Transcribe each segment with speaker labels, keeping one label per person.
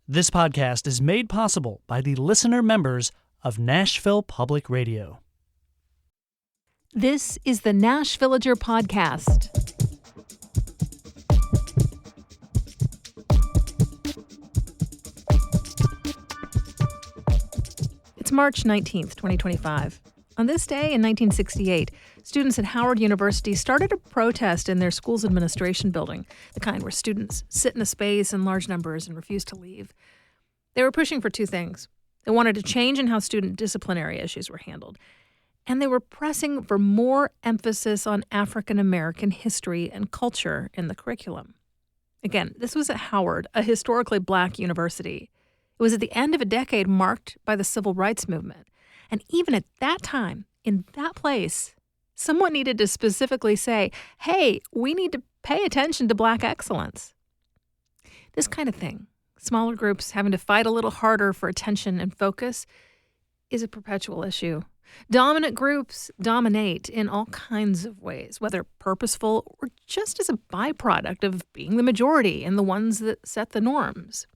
Speaker 1: This podcast is made possible by the listener members of Nashville Public Radio.
Speaker 2: This is the Nashvillager Podcast. It's March 19th, 2025. On this day in 1968, students at Howard University started a protest in their school's administration building, the kind where students sit in a space in large numbers and refuse to leave. They were pushing for two things. They wanted a change in how student disciplinary issues were handled, and they were pressing for more emphasis on African American history and culture in the curriculum. Again, this was at Howard, a historically black university. It was at the end of a decade marked by the civil rights movement. And even at that time, in that place, someone needed to specifically say, hey, we need to pay attention to black excellence. This kind of thing, smaller groups having to fight a little harder for attention and focus, is a perpetual issue. Dominant groups dominate in all kinds of ways, whether purposeful or just as a byproduct of being the majority and the ones that set the norms.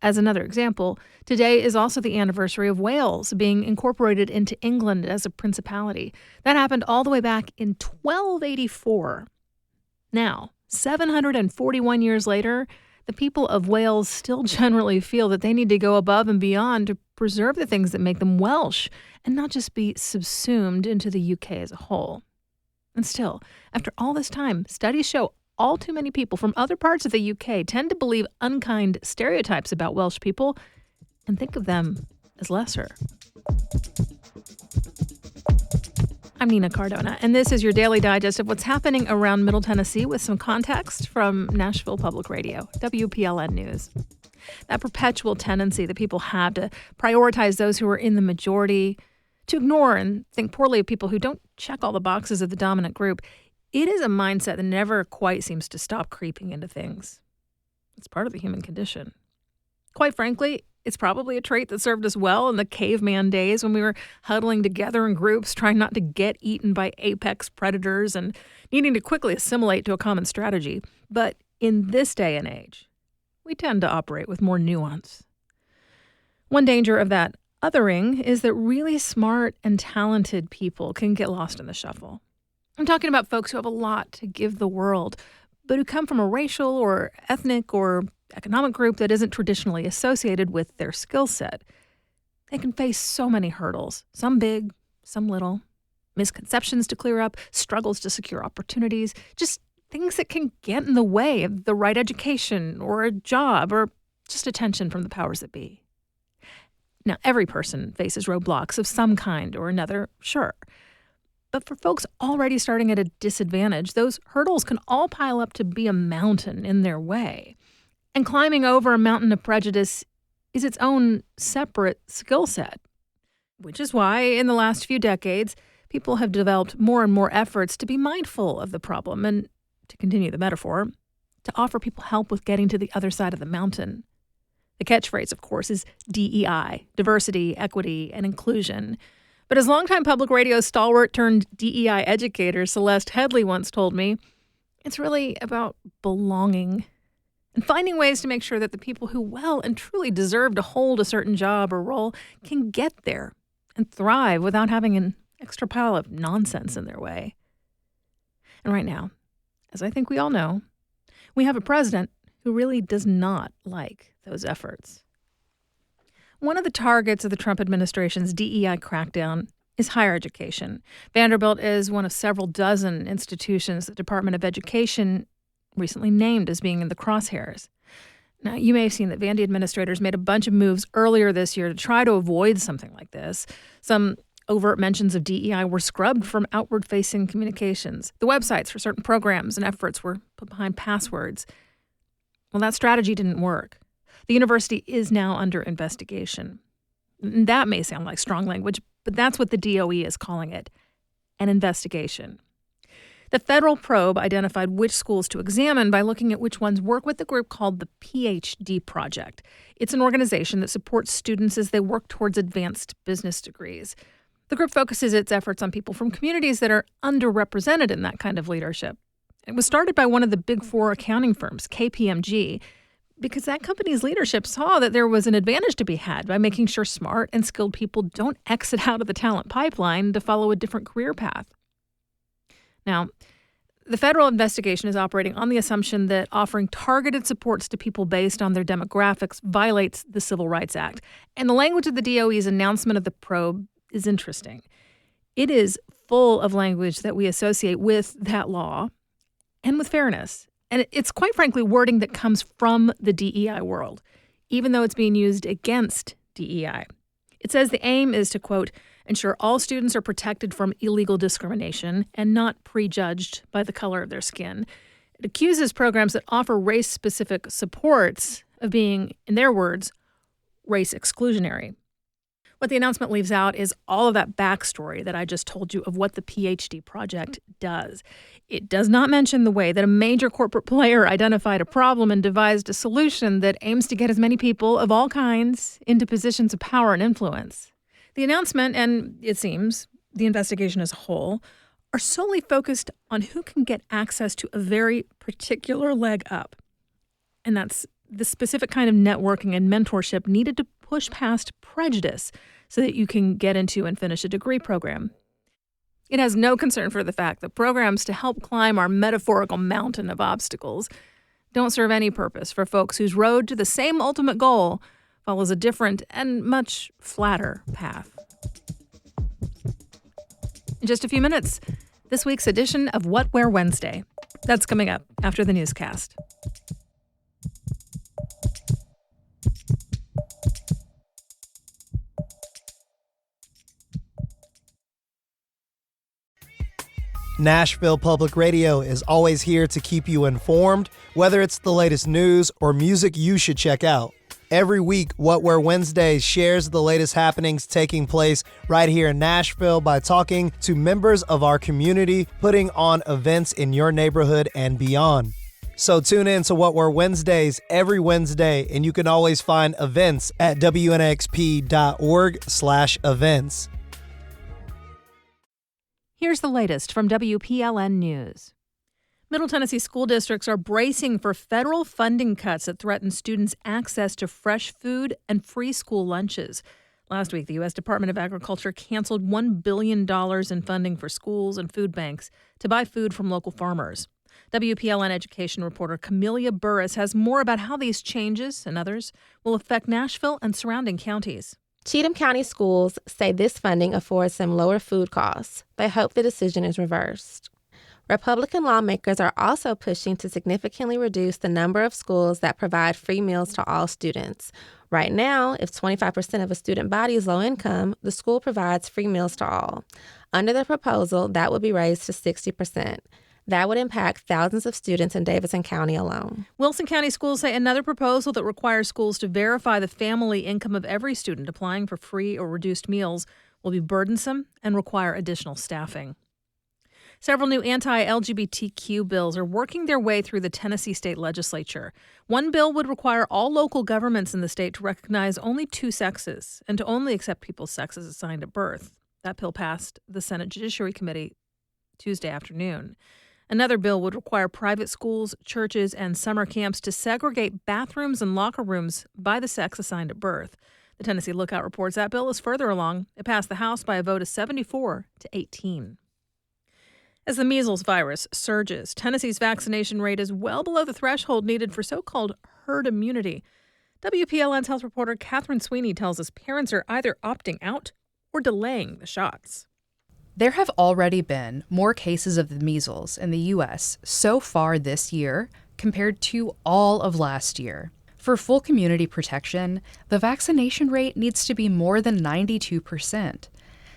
Speaker 2: As another example, today is also the anniversary of Wales being incorporated into England as a principality. That happened all the way back in 1284. Now, 741 years later, the people of Wales still generally feel that they need to go above and beyond to preserve the things that make them Welsh and not just be subsumed into the UK as a whole. And still, after all this time, studies show all too many people from other parts of the UK tend to believe unkind stereotypes about Welsh people and think of them as lesser. I'm Nina Cardona, and this is your daily digest of what's happening around Middle Tennessee with some context from Nashville Public Radio, WPLN News. That perpetual tendency that people have to prioritize those who are in the majority, to ignore and think poorly of people who don't check all the boxes of the dominant group, it is a mindset that never quite seems to stop creeping into things. It's part of the human condition. Quite frankly, it's probably a trait that served us well in the caveman days when we were huddling together in groups, trying not to get eaten by apex predators and needing to quickly assimilate to a common strategy. But in this day and age, we tend to operate with more nuance. One danger of that othering is that really smart and talented people can get lost in the shuffle. I'm talking about folks who have a lot to give the world, but who come from a racial or ethnic or economic group that isn't traditionally associated with their skill set. They can face so many hurdles, some big, some little, misconceptions to clear up, struggles to secure opportunities, just things that can get in the way of the right education or a job or just attention from the powers that be. Now, every person faces roadblocks of some kind or another, sure. But for folks already starting at a disadvantage, those hurdles can all pile up to be a mountain in their way. And climbing over a mountain of prejudice is its own separate skill set, which is why in the last few decades, people have developed more and more efforts to be mindful of the problem and, to continue the metaphor, to offer people help with getting to the other side of the mountain. The catchphrase, of course, is DEI, diversity, equity, and inclusion. But as longtime public radio stalwart turned DEI educator Celeste Headley once told me, it's really about belonging and finding ways to make sure that the people who well and truly deserve to hold a certain job or role can get there and thrive without having an extra pile of nonsense in their way. And right now, as I think we all know, we have a president who really does not like those efforts. One of the targets of the Trump administration's DEI crackdown is higher education. Vanderbilt is one of several dozen institutions the Department of Education recently named as being in the crosshairs. Now, you may have seen that Vandy administrators made a bunch of moves earlier this year to try to avoid something like this. Some overt mentions of DEI were scrubbed from outward-facing communications. The websites for certain programs and efforts were put behind passwords. Well, that strategy didn't work. The university is now under investigation. That may sound like strong language, but that's what the DOE is calling it, an investigation. The federal probe identified which schools to examine by looking at which ones work with the group called the PhD Project. It's an organization that supports students as they work towards advanced business degrees. The group focuses its efforts on people from communities that are underrepresented in that kind of leadership. It was started by one of the big four accounting firms, KPMG, because that company's leadership saw that there was an advantage to be had by making sure smart and skilled people don't exit out of the talent pipeline to follow a different career path. Now, the federal investigation is operating on the assumption that offering targeted supports to people based on their demographics violates the Civil Rights Act. And the language of the DOE's announcement of the probe is interesting. It is full of language that we associate with that law and with fairness. And it's quite frankly wording that comes from the DEI world, even though it's being used against DEI. It says the aim is to, quote, ensure all students are protected from illegal discrimination and not prejudged by the color of their skin. It accuses programs that offer race-specific supports of being, in their words, race exclusionary. What the announcement leaves out is all of that backstory that I just told you of what the PhD project does. It does not mention the way that a major corporate player identified a problem and devised a solution that aims to get as many people of all kinds into positions of power and influence. The announcement, and it seems the investigation as a whole, are solely focused on who can get access to a very particular leg up. And that's the specific kind of networking and mentorship needed to push past prejudice so that you can get into and finish a degree program. It has no concern for the fact that programs to help climb our metaphorical mountain of obstacles don't serve any purpose for folks whose road to the same ultimate goal follows a different and much flatter path. In just a few minutes, this week's edition of What Wear Wednesday. That's coming up after the newscast.
Speaker 3: Nashville Public Radio is always here to keep you informed, whether it's the latest news or music you should check out. Every week, What Wear Wednesdays shares the latest happenings taking place right here in Nashville by talking to members of our community, putting on events in your neighborhood and beyond. So tune in to What Wear Wednesdays every Wednesday, and you can always find events at WNXP.org/events.
Speaker 2: Here's the latest from WPLN News. Middle Tennessee school districts are bracing for federal funding cuts that threaten students' access to fresh food and free school lunches. Last week, the U.S. Department of Agriculture canceled $1 billion in funding for schools and food banks to buy food from local farmers. WPLN education reporter Camelia Burris has more about how these changes and others will affect Nashville and surrounding counties.
Speaker 4: Cheatham County schools say this funding affords them lower food costs. They hope the decision is reversed. Republican lawmakers are also pushing to significantly reduce the number of schools that provide free meals to all students. Right now, if 25% of a student body is low income, the school provides free meals to all. Under the proposal, that would be raised to 60%. That would impact thousands of students in Davidson County alone.
Speaker 2: Wilson County schools say another proposal that requires schools to verify the family income of every student applying for free or reduced meals will be burdensome and require additional staffing. Several new anti-LGBTQ bills are working their way through the Tennessee state legislature. One bill would require all local governments in the state to recognize only two sexes and to only accept people's sexes assigned at birth. That bill passed the Senate Judiciary Committee Tuesday afternoon. Another bill would require private schools, churches, and summer camps to segregate bathrooms and locker rooms by the sex assigned at birth. The Tennessee Lookout reports that bill is further along. It passed the House by a vote of 74-18. As the measles virus surges, Tennessee's vaccination rate is well below the threshold needed for so-called herd immunity. WPLN's health reporter Catherine Sweeney tells us parents are either opting out or delaying the shots.
Speaker 5: There have already been more cases of the measles in the U.S. so far this year compared to all of last year. For full community protection, the vaccination rate needs to be more than 92%.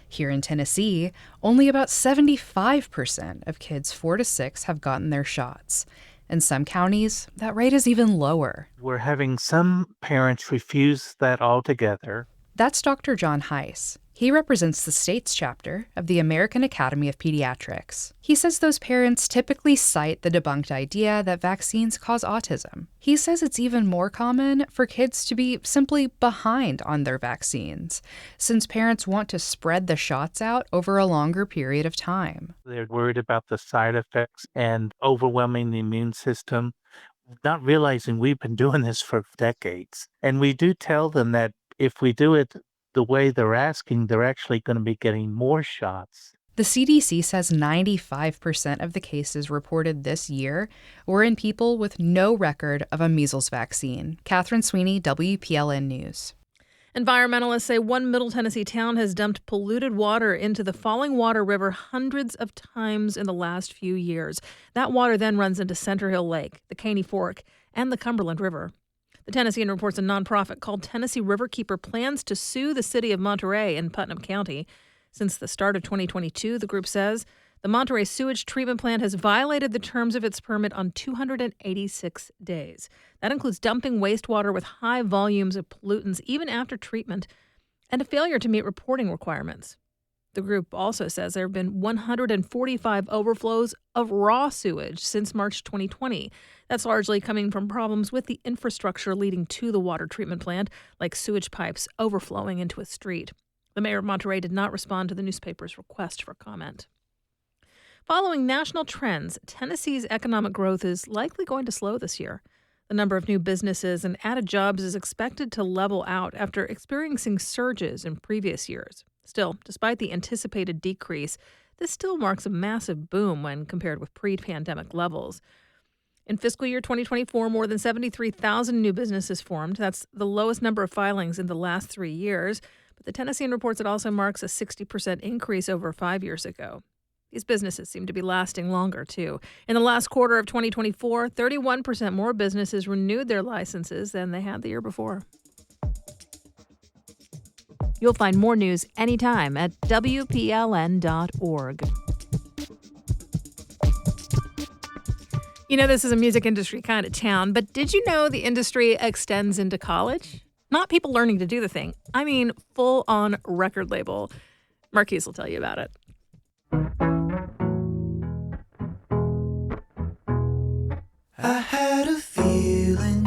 Speaker 5: Here in Tennessee, only about 75% of kids 4 to 6 have gotten their shots. In some counties, that rate is even lower.
Speaker 6: We're having some parents refuse that altogether.
Speaker 5: That's Dr. John Heiss. He represents the state's chapter of the American Academy of Pediatrics. He says those parents typically cite the debunked idea that vaccines cause autism. He says it's even more common for kids to be simply behind on their vaccines, since parents want to spread the shots out over a longer period of time.
Speaker 6: They're worried about the side effects and overwhelming the immune system not realizing we've been doing this for decades. And we do tell them that if we do it the way they're asking, they're actually going to be getting more shots.
Speaker 5: The CDC says 95% of the cases reported this year were in people with no record of a measles vaccine. Catherine Sweeney, WPLN News.
Speaker 2: Environmentalists say one Middle Tennessee town has dumped polluted water into the Falling Water River hundreds of times in the last few years. That water then runs into Center Hill Lake, the Caney Fork, and the Cumberland River. The Tennessean reports a nonprofit called Tennessee Riverkeeper plans to sue the city of Monterey in Putnam County. Since the start of 2022, the group says, the Monterey sewage treatment plant has violated the terms of its permit on 286 days. That includes dumping wastewater with high volumes of pollutants even after treatment and a failure to meet reporting requirements. The group also says there have been 145 overflows of raw sewage since March 2020. That's largely coming from problems with the infrastructure leading to the water treatment plant, like sewage pipes overflowing into a street. The mayor of Monterey did not respond to the newspaper's request for comment. Following national trends, Tennessee's economic growth is likely going to slow this year. The number of new businesses and added jobs is expected to level out after experiencing surges in previous years. Still, despite the anticipated decrease, this still marks a massive boom when compared with pre-pandemic levels. In fiscal year 2024, more than 73,000 new businesses formed. That's the lowest number of filings in the last 3 years. But the Tennessean reports it also marks a 60% increase over 5 years ago. These businesses seem to be lasting longer, too. In the last quarter of 2024, 31% more businesses renewed their licenses than they had the year before. You'll find more news anytime at WPLN.org. You know, this is a music industry kind of town, but did you know the industry extends into college? Not people learning to do the thing. I mean, full-on record label. Marquise will tell you about it.
Speaker 3: I had a feeling.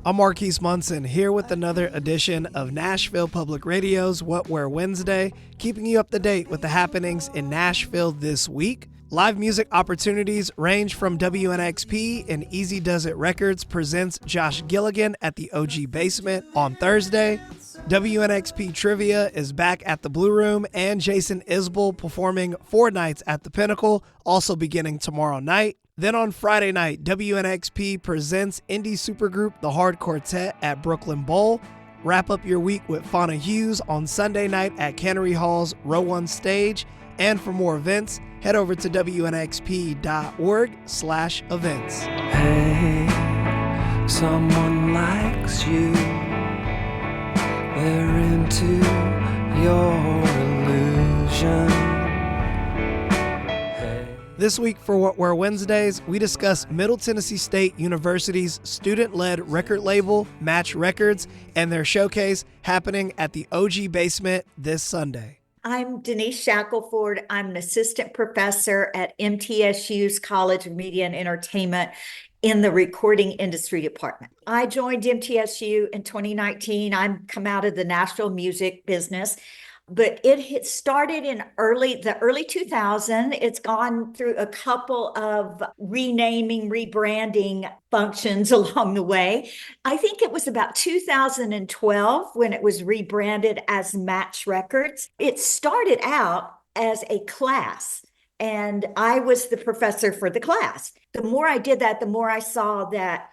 Speaker 3: I'm Marquise Munson, here with another edition of Nashville Public Radio's What Where Wednesday, keeping you up to date with the happenings in Nashville this week. Live music opportunities range from WNXP and Easy Does It Records presents Josh Gilligan at the OG Basement on Thursday. WNXP Trivia is back at the Blue Room, and Jason Isbell performing 4 nights at the Pinnacle, also beginning tomorrow night. Then on Friday night, WNXP presents indie supergroup The Hard Quartet at Brooklyn Bowl. Wrap up your week with Fauna Hughes on Sunday night at Cannery Hall's Row 1 stage. And for more events, head over to WNXP.org/events.
Speaker 7: Hey, someone likes you. They're into your illusion.
Speaker 3: This week for What Were Wednesdays, we discuss Middle Tennessee State University's student-led record label, Match Records, and their showcase happening at the OG Basement this Sunday.
Speaker 8: I'm Denise Shackelford. I'm an assistant professor at MTSU's College of Media and Entertainment in the recording industry department. I joined MTSU in 2019. I'm come out of the Nashville music business, but it started in the early 2000s. It's gone through a couple of renaming, rebranding functions along the way. I think it was about 2012 when it was rebranded as Match Records. It started out as a class, and I was the professor for the class. The more I did that, the more I saw that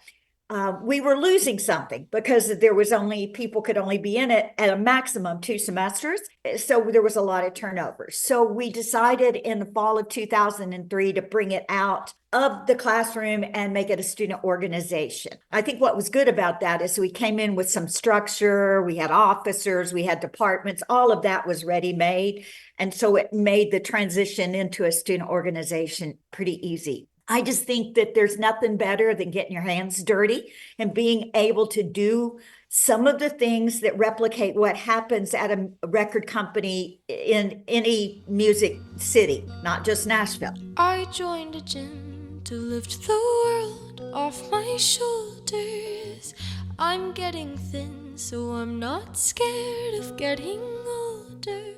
Speaker 8: we were losing something because there was people could only be in it at a maximum 2 semesters. So there was a lot of turnover. So we decided in the fall of 2003 to bring it out of the classroom and make it a student organization. I think what was good about that is we came in with some structure. We had officers, we had departments, all of that was ready-made. And so it made the transition into a student organization pretty easy. I just think that there's nothing better than getting your hands dirty and being able to do some of the things that replicate what happens at a record company in any music city, not just Nashville.
Speaker 9: I joined a gym to lift the world off my shoulders. I'm getting thin, so I'm not scared of getting older.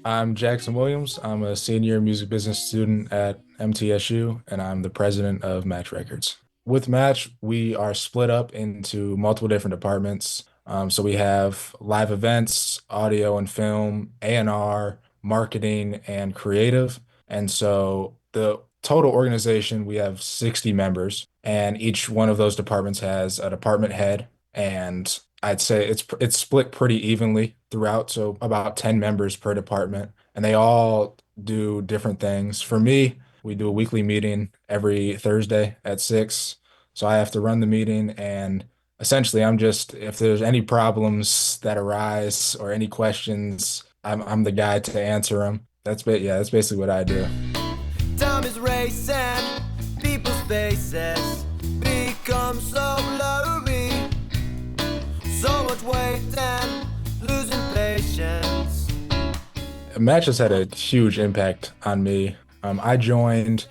Speaker 10: I'm Jackson Williams. I'm a senior music business student at MTSU, and I'm the president of Match Records. With Match, we are split up into multiple different departments. So we have live events, audio and film, A&R, marketing, and creative. And so the total organization, we have 60 members, and each one of those departments has a department head. And I'd say it's split pretty evenly throughout, so about 10 members per department, and they all do different things. For me, we do a weekly meeting every Thursday at 6. So I have to run the meeting, and essentially I'm just, if there's any problems that arise or any questions, I'm the guy to answer them. That's basically what I do.
Speaker 7: Time is racing, people's faces become so blurry. So much waiting, losing patience.
Speaker 10: Match has had a huge impact on me. I joined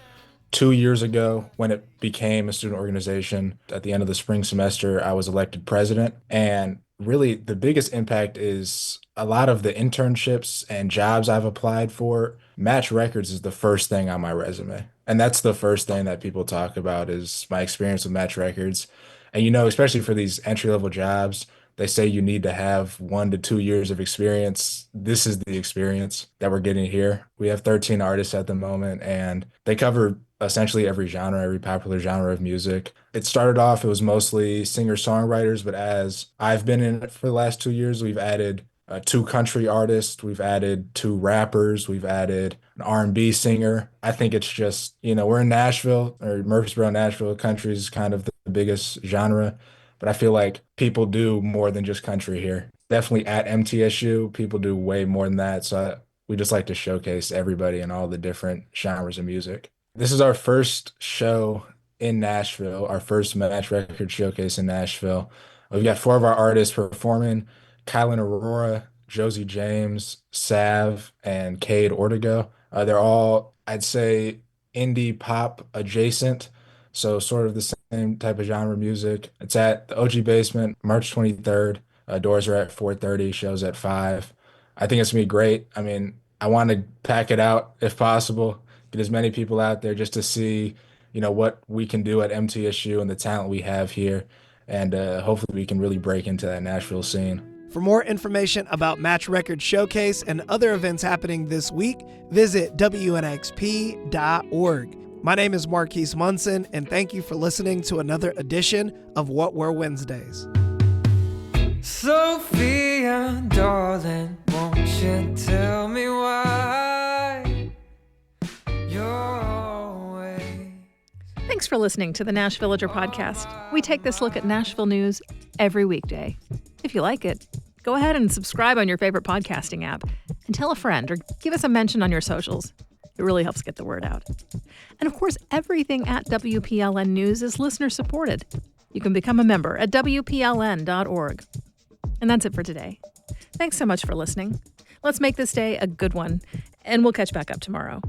Speaker 10: 2 years ago when it became a student organization. At the end of the spring semester, I was elected president. And really, the biggest impact is a lot of the internships and jobs I've applied for. Match Records is the first thing on my resume. And that's the first thing that people talk about is my experience with Match Records. And, especially for these entry-level jobs, they say you need to have 1 to 2 years of experience. This is the experience that we're getting here. We have 13 artists at the moment, and they cover essentially every genre, every popular genre of music. It started off, it was mostly singer-songwriters, but as I've been in it for the last 2 years, we've added 2 country artists, we've added 2 rappers, we've added an R&B singer. I think it's just, we're in Nashville, or Murfreesboro, Nashville. Country is kind of the biggest genre. But I feel like people do more than just country here. Definitely at MTSU, people do way more than that. So we just like to showcase everybody and all the different genres of music. This is our first show in Nashville, our first Match Record showcase in Nashville. We've got 4 of our artists performing: Kylan Aurora, Josie James, Sav, and Cade Ortego. They're all, I'd say, indie pop adjacent. So sort of the same type of genre music. It's at the OG Basement, March 23rd. Doors are at 4:30, shows at 5. I think it's going to be great. I mean, I want to pack it out if possible, get as many people out there just to see, what we can do at MTSU and the talent we have here. And hopefully we can really break into that Nashville scene.
Speaker 3: For more information about Match Record Showcase and other events happening this week, visit WNXP.org. My name is Marquise Munson, and thank you for listening to another edition of What Were Wednesdays.
Speaker 7: Sophia, darling, won't you tell me why you're always...
Speaker 2: Thanks for listening to the Nash Villager podcast. We take this look at Nashville news every weekday. If you like it, go ahead and subscribe on your favorite podcasting app and tell a friend or give us a mention on your socials. It really helps get the word out. And of course, everything at WPLN News is listener supported. You can become a member at WPLN.org. And that's it for today. Thanks so much for listening. Let's make this day a good one, and we'll catch back up tomorrow.